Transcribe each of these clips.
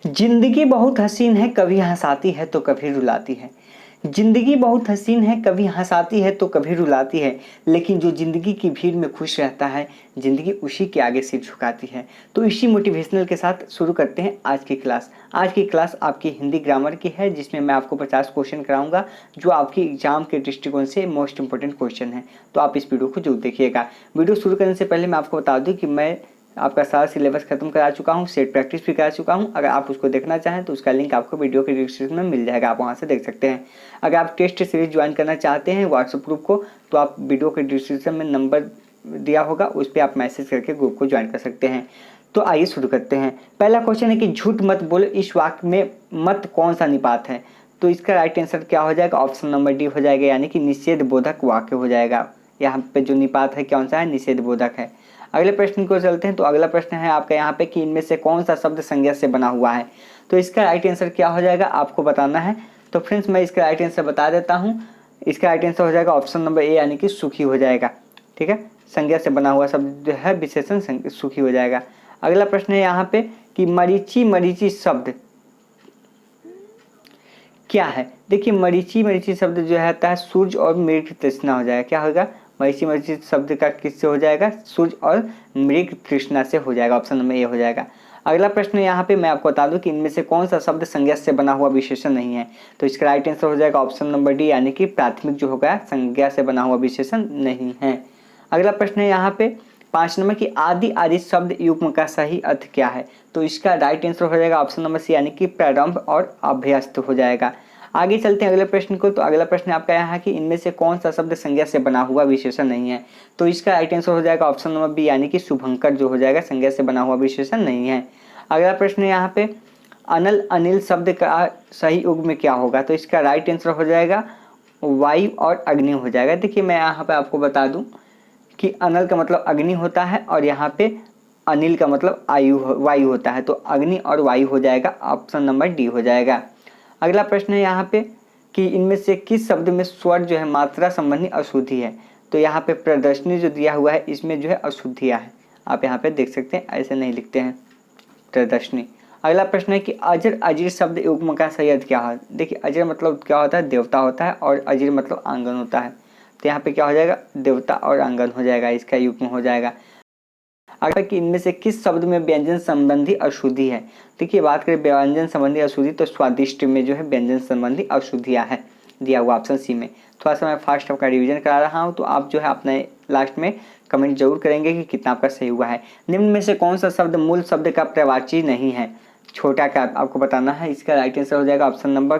जिंदगी बहुत हसीन है, कभी हंसाती है तो कभी रुलाती है। जिंदगी बहुत हसीन है, कभी हंसाती है तो कभी रुलाती है, लेकिन जो जिंदगी की भीड़ में खुश रहता है, जिंदगी उसी के आगे सिर झुकाती है। तो इसी मोटिवेशनल के साथ शुरू करते हैं आज की क्लास। आज की क्लास आपकी हिंदी ग्रामर की है, जिसमें मैं आपको 50 क्वेश्चन कराऊंगा, जो आपकी एग्जाम के दृष्टिकोण से मोस्ट इंपोर्टेंट क्वेश्चन है। तो आप इस वीडियो को जरूर देखिएगा। वीडियो शुरू करने से पहले मैं आपको बता दूं कि मैं आपका सारा सिलेबस खत्म करा चुका हूँ, सेट प्रैक्टिस भी करा चुका हूँ। अगर आप उसको देखना चाहें तो उसका लिंक आपको वीडियो के डिस्क्रिप्शन में मिल जाएगा, आप वहाँ से देख सकते हैं। अगर आप टेस्ट सीरीज ज्वाइन करना चाहते हैं व्हाट्सएप ग्रुप को, तो आप वीडियो के डिस्क्रिप्शन में नंबर दिया होगा, उस पर आप मैसेज करके ग्रुप को ज्वाइन कर सकते हैं। तो आइए शुरू करते हैं। पहला क्वेश्चन है कि झूठ मत बोलो, इस वाक्य में मत कौन सा निपात है। तो इसका राइट आंसर क्या हो जाएगा, ऑप्शन नंबर डी हो जाएगा, यानी कि निषेध बोधक वाक्य हो जाएगा। यहाँ पे जो निपात है कौन सा है, निषेध बोधक है। अगले प्रश्न को चलते हैं। तो अगला प्रश्न है आपका यहाँ पे कि इनमें से कौन सा शब्द संज्ञा से बना हुआ है। तो इसका राइट आंसर क्या हो जाएगा, आपको बताना है। तो फ्रेंड्स मैं इसका राइट आंसर बता देता हूँ। इसका राइट आंसर हो जाएगा ऑप्शन नंबर ए, यानी कि सुखी हो जाएगा। ठीक है, संज्ञा से बना हुआ शब्द जो है विशेषण सुखी हो जाएगा। अगला प्रश्न है यहाँ पे कि मरीचि मरीचि शब्द क्या है। देखिए मरीचि मरीचि शब्द जो है सूर्य और मृग तृष्णा हो जाएगा। क्या होगा, मरीचि मरीचि शब्द का किससे हो जाएगा, सूर्य और मृग तृष्णा से हो जाएगा। ऑप्शन नंबर ए हो जाएगा। अगला प्रश्न यहाँ पे मैं आपको बता दूं कि इनमें से कौन सा शब्द संज्ञा से बना हुआ विशेषण नहीं है। तो इसका राइट आंसर हो जाएगा ऑप्शन नंबर डी, यानी कि प्राथमिक जो होगा संज्ञा से बना हुआ विशेषण नहीं है। अगला प्रश्न है यहाँ पे 5 नंबर की आदि आदि शब्द युग्म का सही अर्थ क्या है। तो इसका राइट आंसर हो जाएगा ऑप्शन नंबर सी, यानी कि प्रारंभ और अभ्यस्त हो जाएगा। आगे चलते हैं अगले प्रश्न को। तो अगला प्रश्न आपका यहाँ है कि इनमें से कौन सा शब्द संज्ञा से बना हुआ विशेषण नहीं है। तो इसका राइट आंसर हो जाएगा ऑप्शन नंबर बी, यानी कि शुभंकर जो हो जाएगा संज्ञा से बना हुआ विशेषण नहीं है। अगला प्रश्न यहाँ पे अनल अनिल शब्द का सही युग्म क्या होगा। तो इसका राइट आंसर हो जाएगा वायु और अग्नि हो जाएगा। देखिए मैं यहाँ पे आपको बता दूं कि अनल का मतलब अग्नि होता है और यहाँ पे अनिल का मतलब वायु होता है। तो अग्नि और वायु हो जाएगा, ऑप्शन नंबर डी हो जाएगा। अगला प्रश्न है यहाँ पे कि इनमें से किस शब्द में स्वर जो है मात्रा संबंधी अशुद्धि है। तो यहाँ पे प्रदर्शनी जो दिया हुआ है इसमें जो है अशुद्धियाँ है, आप यहाँ पे देख सकते हैं, ऐसे नहीं लिखते हैं प्रदर्शनी। अगला प्रश्न है कि अजर अजीर शब्द युग्म का सही अर्थ क्या है। देखिए अजर मतलब क्या होता है, देवता होता है, और अजीर मतलब आंगन होता है। तो यहाँ पे क्या हो जाएगा, देवता और आंगन हो जाएगा, इसका युग्म हो जाएगा। अगर कि इनमें से किस शब्द में व्यंजन संबंधी अशुद्धि है। देखिए बात करें व्यंजन संबंधी अशुद्धि, तो स्वादिष्ट में जो है व्यंजन संबंधी अशुद्धियाँ है, दिया हुआ ऑप्शन सी में। थोड़ा सा मैं फास्ट आपका रिवीजन करा रहा हूँ, तो आप जो है अपने लास्ट में कमेंट जरूर करेंगे कि कितना आपका सही हुआ है। निम्न में से कौन सा शब्द मूल शब्द का प्रवाची नहीं है। छोटा का आपको बताना है। इसका राइट आंसर हो जाएगा ऑप्शन नंबर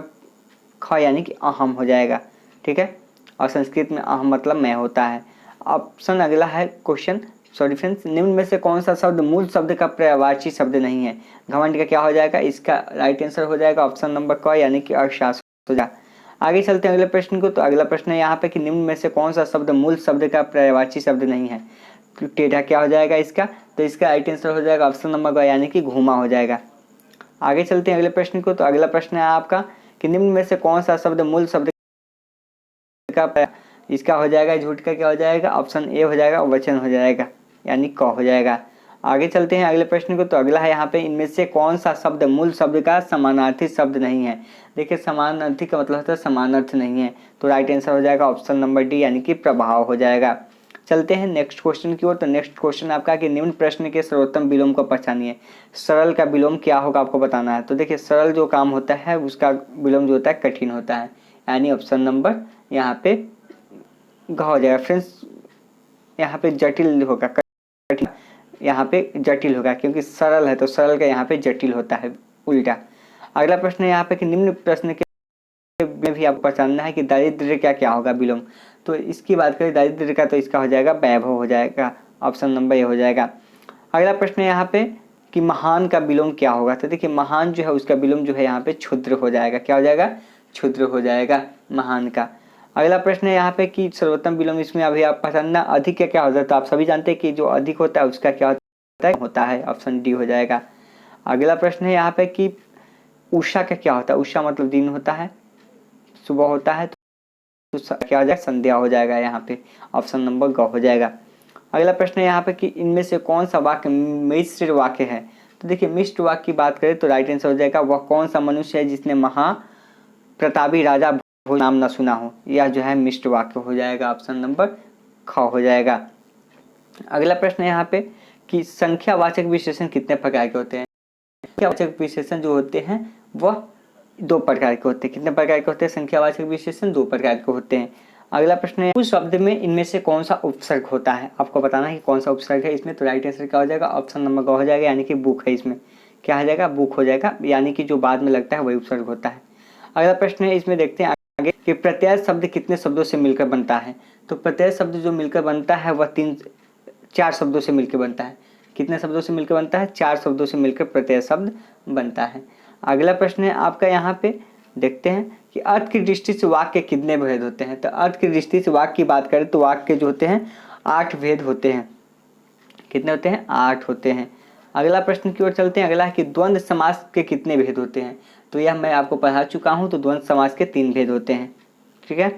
ख, यानी कि अहम हो जाएगा। ठीक है, और संस्कृत में अहम मतलब मैं होता है। ऑप्शन अगला है क्वेश्चन, सॉरी फ्रेंड्स, निम्न में से कौन सा शब्द मूल शब्द का पर्यायवाची शब्द नहीं है। घमंड का क्या हो जाएगा, इसका राइट आंसर हो जाएगा ऑप्शन नंबर क, यानी कि अशास हो जाएगा। आगे चलते हैं अगले प्रश्न को। तो अगला प्रश्न है यहाँ पे कि निम्न में से कौन सा शब्द मूल शब्द का पर्यायवाची शब्द नहीं है। तो टेढ़ा क्या हो जाएगा इसका, तो इसका राइट आंसर हो जाएगा ऑप्शन नंबर ग, यानी कि घूमा हो जाएगा। आगे चलते हैं अगले प्रश्न को। तो अगला प्रश्न है आपका कि निम्न में से कौन सा शब्द मूल शब्द का, इसका हो जाएगा झूठ का क्या हो जाएगा, ऑप्शन ए हो जाएगा, वचन हो जाएगा, यानी क हो जाएगा। आगे चलते हैं अगले प्रश्न को। तो अगला है यहाँ पे इनमें से कौन सा शब्द मूल शब्द का समानार्थी शब्द नहीं है। देखिए समानार्थी का मतलब होता है समान अर्थ नहीं है। तो राइट आंसर हो जाएगा ऑप्शन नंबर डी, यानी कि प्रभाव हो जाएगा। चलते हैं नेक्स्ट क्वेश्चन की ओर। तो नेक्स्ट क्वेश्चन आपका कि निम्न प्रश्न के सर्वोत्तम विलोम को पहचानिए। सरल का विलोम क्या होगा आपको बताना है। तो देखिए सरल जो काम होता है उसका विलोम जो होता है कठिन होता है, यानी ऑप्शन नंबर यहाँ पे घ हो जाएगा। फ्रेंड्स यहाँ पे जटिल होगा, कठिन यहाँ पे जटिल होगा, क्योंकि सरल है तो सरल का यहाँ पे जटिल होता है उल्टा। अगला प्रश्न है यहाँ पे कि निम्न प्रश्न के में भी आपको पहचानना है कि दारिद्र्य का क्या होगा विलोम। तो इसकी बात करें दारिद्र्य का, तो इसका हो जाएगा वैभव हो जाएगा, ऑप्शन नंबर ए हो जाएगा। अगला प्रश्न है यहाँ पे कि महान का विलोम क्या होगा। तो देखिए महान जो है उसका विलोम जो है यहाँ पे क्षुद्र हो जाएगा। क्या हो जाएगा, क्षुद्र हो जाएगा महान का। अगला प्रश्न है यहाँ पे कि सर्वोत्तम विलोम, इसमें अभी आप पहचानना अधिक का क्या होता है। तो आप सभी जानते हैं कि जो अधिक होता है उसका क्या होता है, ऑप्शन डी हो जाएगा। अगला प्रश्न है यहाँ पे कि उषा का क्या होता है। उषा मतलब दिन होता है, सुबह होता है, तो क्या हो जाएगा, संध्या हो जाएगा, यहाँ पे ऑप्शन नंबर ग हो जाएगा। अगला प्रश्न है यहाँ पे कि इनमें से कौन सा वाक्य मिश्र वाक्य है। तो देखिए मिष्ट वाक्य की बात करें तो राइट आंसर हो जाएगा वह कौन सा मनुष्य है जिसने महाप्रतापी राजा भोज नाम न सुना हो। यह जो है मिष्ट वाक्य हो जाएगा, ऑप्शन नंबर ख हो जाएगा। अगला प्रश्न है यहाँ पे कि संख्यावाचक विशेषण कितने प्रकार के होते हैं। संख्यावाचक विशेषण जो होते हैं वह 2 प्रकार के होते हैं। कितने प्रकार के होते हैं संख्यावाचक विशेषण? 2 प्रकार के होते हैं। अगला प्रश्न है उस शब्द में इनमें से कौन सा उपसर्ग होता है, आपको बताना है कि कौन सा उपसर्ग है इसमें। तो राइट आंसर क्या हो जाएगा, ऑप्शन नंबर ग हो जाएगा, यानी कि बुक है। इसमें क्या हो जाएगा, बुक हो जाएगा, यानी कि जो बाद में लगता है वही उपसर्ग होता है। अगला प्रश्न है इसमें देखते हैं आगे कि प्रत्यय शब्द कितने शब्दों से मिलकर बनता है। तो प्रत्यय शब्द जो मिलकर बनता है वह 4 शब्दों से मिलकर बनता है। कितने शब्दों से मिलकर बनता है? 4 शब्दों से मिलकर प्रत्यय शब्द बनता है। अगला प्रश्न है आपका यहाँ पे देखते हैं कि अर्थ की दृष्टि से वाक्य कितने भेद होते हैं। तो अर्थ की दृष्टि से वाक्य की बात करें तो वाक्य जो होते हैं 8 भेद होते हैं। कितने होते हैं? 8 होते हैं। अगला प्रश्न की ओर चलते हैं। अगला है कि द्वंद्व समास के कितने भेद होते हैं। तो यह मैं आपको पढ़ा चुका हूँ। तो द्वंद्व समास के 3 भेद होते हैं। ठीक है,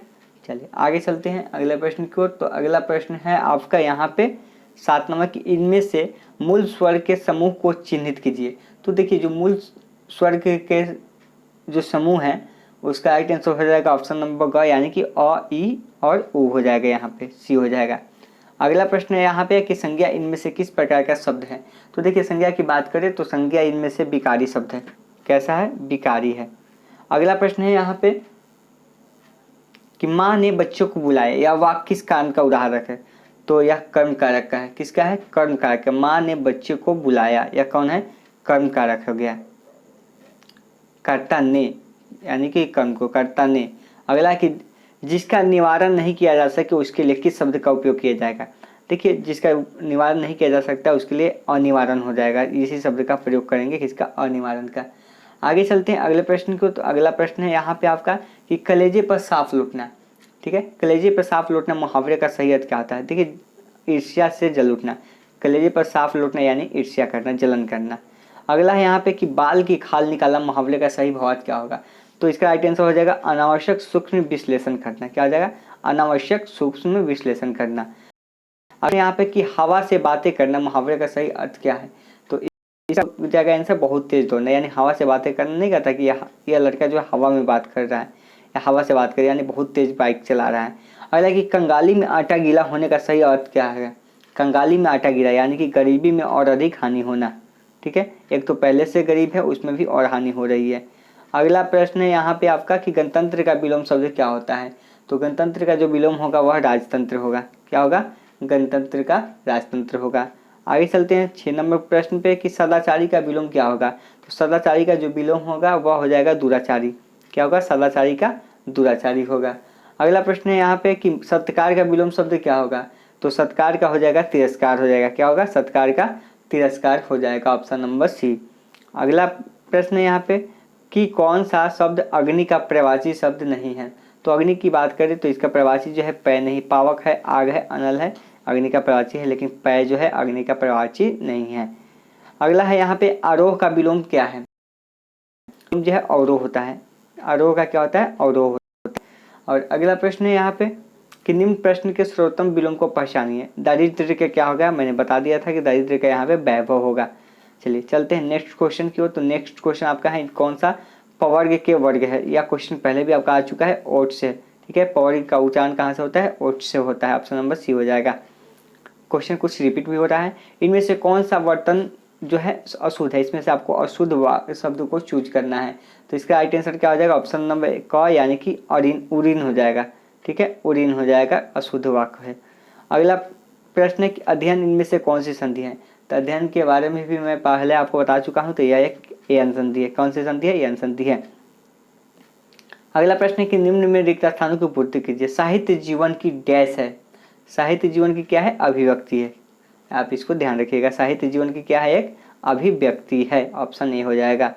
चलिए आगे चलते हैं अगले प्रश्न की ओर। तो अगला प्रश्न है आपका यहाँ पे 7 नंबर की इनमें से मूल स्वर के समूह को चिन्हित कीजिए। तो देखिए जो मूल स्वर के जो समूह है उसका राइट आंसर हो जाएगा ऑप्शन नंबर ग, यानी कि अ, ई और उ हो जाएगा, यहाँ पे सी हो जाएगा। अगला प्रश्न है यहाँ पे कि संज्ञा इनमें से किस प्रकार का शब्द है। तो देखिए संज्ञा की बात करें तो संज्ञा इनमें से विकारी शब्द है। कैसा है? विकारी है। अगला प्रश्न है यहाँ पे कि माँ ने बच्चों को बुलाया, यह वाक्य किस कारण का उदाहरण है। तो यह कर्म कारक का है। किसका है? कर्म कारक। माँ ने बच्चे को बुलाया, यह कौन है? कर्म कारक हो गया, कर्ता ने, यानी कि कर्म को कर्ता ने। अगला कि जिसका निवारण नहीं किया जा सके उसके लिए किस शब्द का उपयोग किया जाएगा। देखिए जिसका निवारण नहीं किया जा सकता उसके लिए अनिवारण हो जाएगा, इसी शब्द का प्रयोग करेंगे, किसका? अनिवारण का। आगे चलते हैं अगले प्रश्न को। तो अगला प्रश्न है यहाँ पे आपका कि कलेजे पर साफ लौटना। ठीक है, कलेजे पर साफ लौटना मुहावरे का सही अर्थ क्या होता है। देखिए ईर्ष्या से जल उठना, कलेजे पर साफ लौटना यानी ईर्ष्या करना, जलन करना। अगला है यहाँ पे कि बाल की खाल निकालना मुहावरे का सही भावार्थ क्या होगा। तो इसका राइट आंसर हो जाएगा अनावश्यक सूक्ष्म विश्लेषण करना। क्या हो जाएगा? अनावश्यक सूक्ष्म विश्लेषण करना। अब यहाँ पे कि हवा से बातें करना मुहावरे का सही अर्थ क्या है। तो इसका जाएगा आंसर बहुत तेज दौड़ना, यानी हवा से बातें करना नहीं कहता कि यह लड़का जो है हवा में बात कर रहा है या हवा से बात कर यानी बहुत तेज बाइक चला रहा है। अगला कि कंगाली में आटा गीला होने का सही अर्थ क्या है। कंगाली में आटा गीला यानी कि गरीबी में और अधिक हानि होना। ठीक है, एक तो पहले से गरीब है उसमें भी और हानि हो रही है। अगला प्रश्न है यहाँ पे आपका कि गणतंत्र का विलोम शब्द क्या होता है। तो गणतंत्र का जो विलोम होगा वह राजतंत्र होगा। क्या होगा? गणतंत्र का राजतंत्र होगा। आगे चलते हैं 6 नंबर प्रश्न पे कि सदाचारी का विलोम क्या होगा। तो सदाचारी का जो विलोम होगा वह हो जाएगा दुराचारी। क्या होगा? सदाचारी का दुराचारी होगा। अगला प्रश्न है यहाँ पे कि सत्कार का विलोम शब्द क्या होगा। तो सत्कार का हो जाएगा तिरस्कार हो जाएगा। क्या होगा? सत्कार का तिरस्कार हो जाएगा, ऑप्शन नंबर सी। अगला प्रश्न है यहाँ पे कि कौन सा शब्द अग्नि का प्रवाची शब्द नहीं है। तो अग्नि की बात करें तो इसका प्रवाची जो है पै नहीं, पावक है, आग है, अनल है, अग्नि का प्रवाची है, लेकिन पै जो है अग्नि का प्रवाची नहीं है। अगला है यहाँ पे आरोह का विलोम क्या है। जो है अवरोह होता है। आरोह का क्या होता है? अवरोह होता है। और अगला प्रश्न है यहाँ पे कि निम्न प्रश्न के सर्वोत्तम विलोम को पहचानिए। दारिद्र्य का क्या होगा, मैंने बता दिया था कि दारिद्र्य का यहाँ पे वैभव होगा। चलिए चलते हैं नेक्स्ट क्वेश्चन की ओर। तो नेक्स्ट क्वेश्चन आपका है कौन सा पवर्ग के वर्ग है। यह क्वेश्चन पहले भी आपका आ चुका है, ओट से। ठीक है, पवर्ग का उच्चारण कहाँ से होता है? ओट से होता है, ऑप्शन नंबर सी हो जाएगा। क्वेश्चन कुछ रिपीट भी हो रहा है। इनमें से कौन सा बर्तन जो है अशुद्ध है। इसमें से आपको अशुद्ध शब्द को चूज करना है। तो इसका राइट आंसर क्या हो जाएगा? ऑप्शन नंबर क, यानी कि उरीन हो जाएगा। ठीक है, उरीन हो जाएगा, अशुद्ध वाक्य है। अगला प्रश्न है कि अध्ययन इनमें से कौन सी संधि है। तो अध्ययन के बारे में भी मैं पहले आपको बता चुका हूँ। तो यह एक एन संधि है। कौन सी संधि है? एन संधि है। अगला प्रश्न है कि निम्न में रिक्त स्थानों की पूर्ति कीजिए। साहित्य जीवन की डैश है। साहित्य जीवन की क्या है? अभिव्यक्ति है। आप इसको ध्यान रखिएगा, साहित्य जीवन की क्या है? एक अभिव्यक्ति है, ऑप्शन ए हो जाएगा।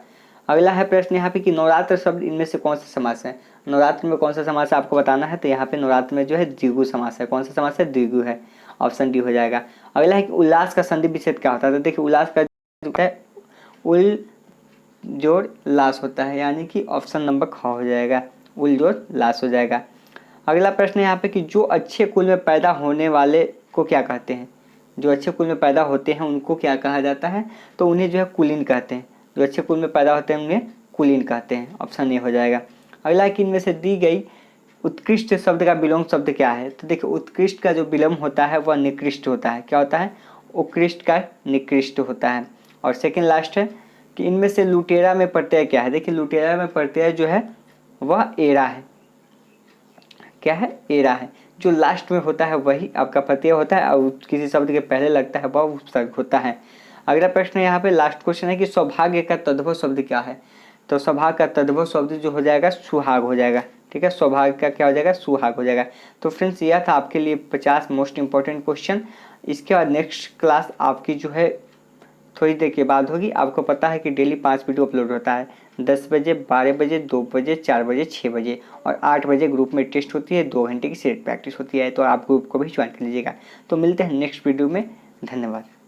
अगला है प्रश्न यहाँ पे कि नवरात्र शब्द इनमें से कौन सा समास है। नवरात्र में कौन सा समास है आपको बताना है। तो यहाँ पे नवरात्र में जो है द्विगु समास है। कौन सा समास है? द्विगु है, ऑप्शन डी हो जाएगा। अगला है कि उल्लास का संधि विच्छेद क्या होता है। तो देखिए उल्लास का जो है उल जोड़ लास होता है, यानी कि ऑप्शन नंबर ख हो जाएगा, उल जोड़ लास हो जाएगा। अगला प्रश्न है यहाँ पे कि जो अच्छे कुल में पैदा होने वाले को क्या कहते हैं। जो अच्छे कुल में पैदा होते हैं उनको क्या कहा जाता है, तो उन्हें जो है कुलीन कहते हैं। जो अच्छे कुल में पैदा होते हैं उन्हें कुलीन कहते हैं। ऑप्शन ए हो जाएगा। अगला कि इनमें से दी गई उत्कृष्ट शब्द का विलोम शब्द क्या है, तो देखिए उत्कृष्ट का जो विलोम होता है वह निकृष्ट होता है। क्या होता है, उत्कृष्ट का निकृष्ट होता है। और सेकंड लास्ट है कि इनमें से लुटेरा में प्रत्यय क्या है। देखिए लुटेरा में प्रत्यय जो है वह एरा है। क्या है, एरा है। जो लास्ट में होता है वही आपका प्रत्यय होता है और किसी शब्द के पहले लगता है वह उपसर्ग होता है। अगला प्रश्न यहाँ पे लास्ट क्वेश्चन है कि सौभाग्य का तद्भव शब्द क्या है, तो सौभाग्य का तद्भव शब्द जो हो जाएगा सुहाग हो जाएगा। ठीक है, सौभाग्य का क्या हो जाएगा, सुहाग हो जाएगा। तो फ्रेंड्स यह था आपके लिए 50 मोस्ट इंपॉर्टेंट क्वेश्चन। इसके बाद नेक्स्ट क्लास आपकी जो है थोड़ी देर के बाद होगी। आपको पता है कि डेली 5 वीडियो अपलोड होता है, 10 बजे, 12 बजे, 2 बजे, 4 बजे, 6 बजे और 8 बजे ग्रुप में टेस्ट होती है, 2 घंटे की सेट प्रैक्टिस होती है। तो आप ग्रुप को भी ज्वाइन कर लीजिएगा। तो मिलते हैं नेक्स्ट वीडियो में। धन्यवाद।